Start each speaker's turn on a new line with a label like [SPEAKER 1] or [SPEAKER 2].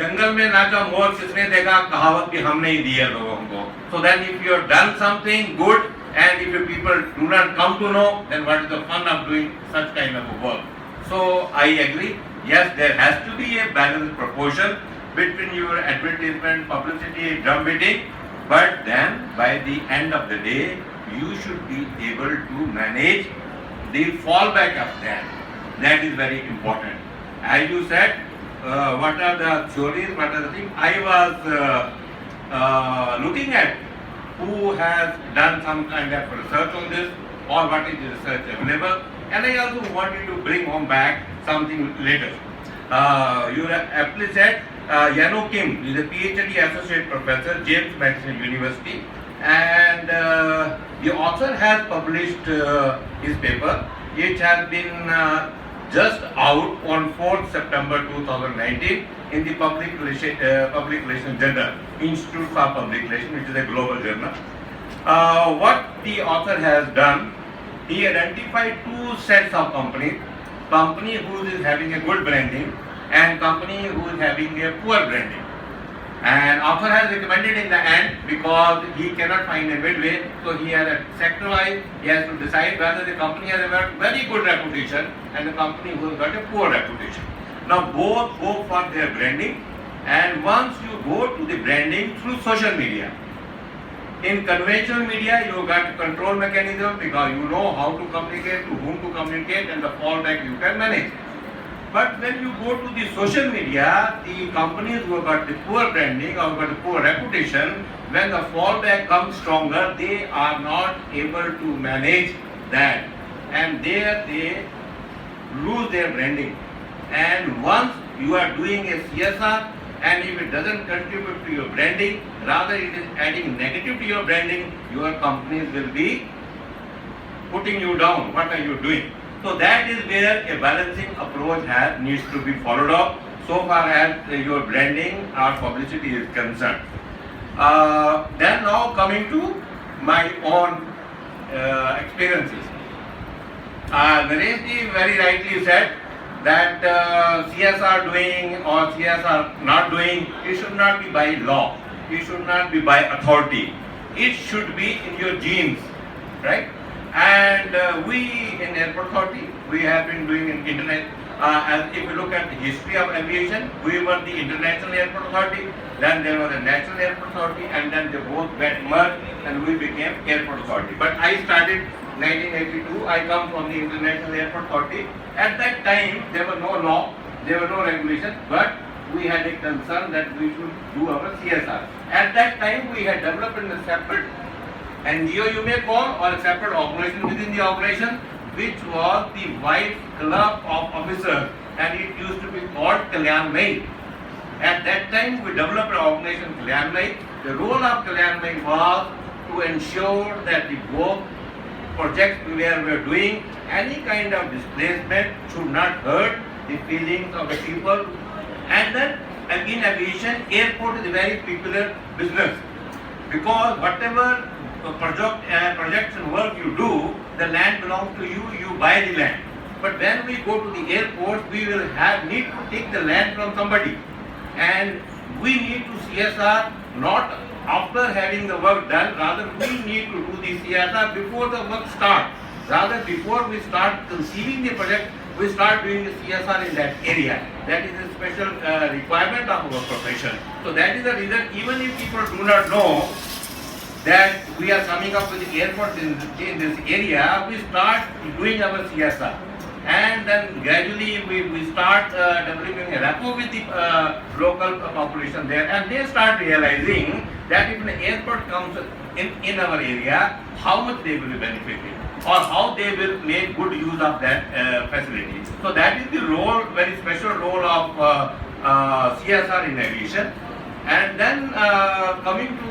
[SPEAKER 1] जंगल में नाचा मोर किसने देखा, कहावत भी हमने ही दी है लोगों को. So then if you have done something good and if your people do not come to know, then what is the fun of doing such kind of a work? So I agree, yes, there has to be a balanced proportion between your advertisement, publicity, drum beating, but then by the end of the day, you should be able to manage the fallback of that. That is very important. As you said, what are the theories, what are the things? I was looking at who has done some kind of research on this or what is the research available, and I also wanted to bring home back something later. You aptly said Yano Kim is a PhD associate professor, James Madison University, and the author has published his paper. It has been just out on 4th September 2019 in the Public Relations Journal, Institute for Public Relations, which is a global journal. What the author has done, he identified two sets of companies: company who is having a good branding and company who is having a poor branding. And author has recommended in the end, because he cannot find a midway, so he has a sector-wise, he has to decide whether the company has a very good reputation and the company who has got a poor reputation. Now both go for their branding, and once you go to the branding through social media, in conventional media you got control mechanism because you know how to communicate, to whom to communicate, and the fallback you can manage. But when you go to the social media, the companies who have got the poor branding or got the poor reputation, when the fallback comes stronger, they are not able to manage that, and there they lose their branding. And once you are doing a CSR, and if it doesn't contribute to your branding, rather it is adding negative to your branding, your companies will be putting you down. What are you doing? So that is where a balancing approach needs to be followed up so far as your branding or publicity is concerned. Then now coming to my own experiences. Naresh ji very rightly said that CSR doing or CSR not doing, it should not be by law, it should not be by authority, it should be in your genes, right? And we in Airport Authority, we have been doing an internet. And if you look at the history of aviation, we were the International Airport Authority, then there was a National Airport Authority, and then they both got merged and we became Airport Authority. But I started 1982, I come from the International Airport Authority. At that time, there was no law, there were no regulations, but we had a concern that we should do our CSR. At that time, we had developed a separate NGO you may call, or a separate organization within the organization, which was the White Club of Officers, and it used to be called Kalyan Mai. At that time, we developed an organization, Kalyan Mai. The role of Kalyan Mai was to ensure that the work projects where we are doing, any kind of displacement should not hurt the feelings of the people. And then in aviation, airport is a very peculiar business, because whatever projects and work you do, the land belongs to you, you buy the land. But when we go to the airport, we will need to take the land from somebody. And we need to CSR not after having the work done, rather we need to do the CSR before the work starts. Rather before we start conceiving the project, we start doing the CSR in that area. That is a special requirement of our profession. So that is the reason, even if people do not know that we are coming up with the airport in this area, we start doing our CSR. And then gradually we start developing a rapport with the local population there, and they start realizing that if an airport comes in our area, how much they will be benefited or how they will make good use of that facility. So that is the role, very special role of CSR in aviation. And then coming to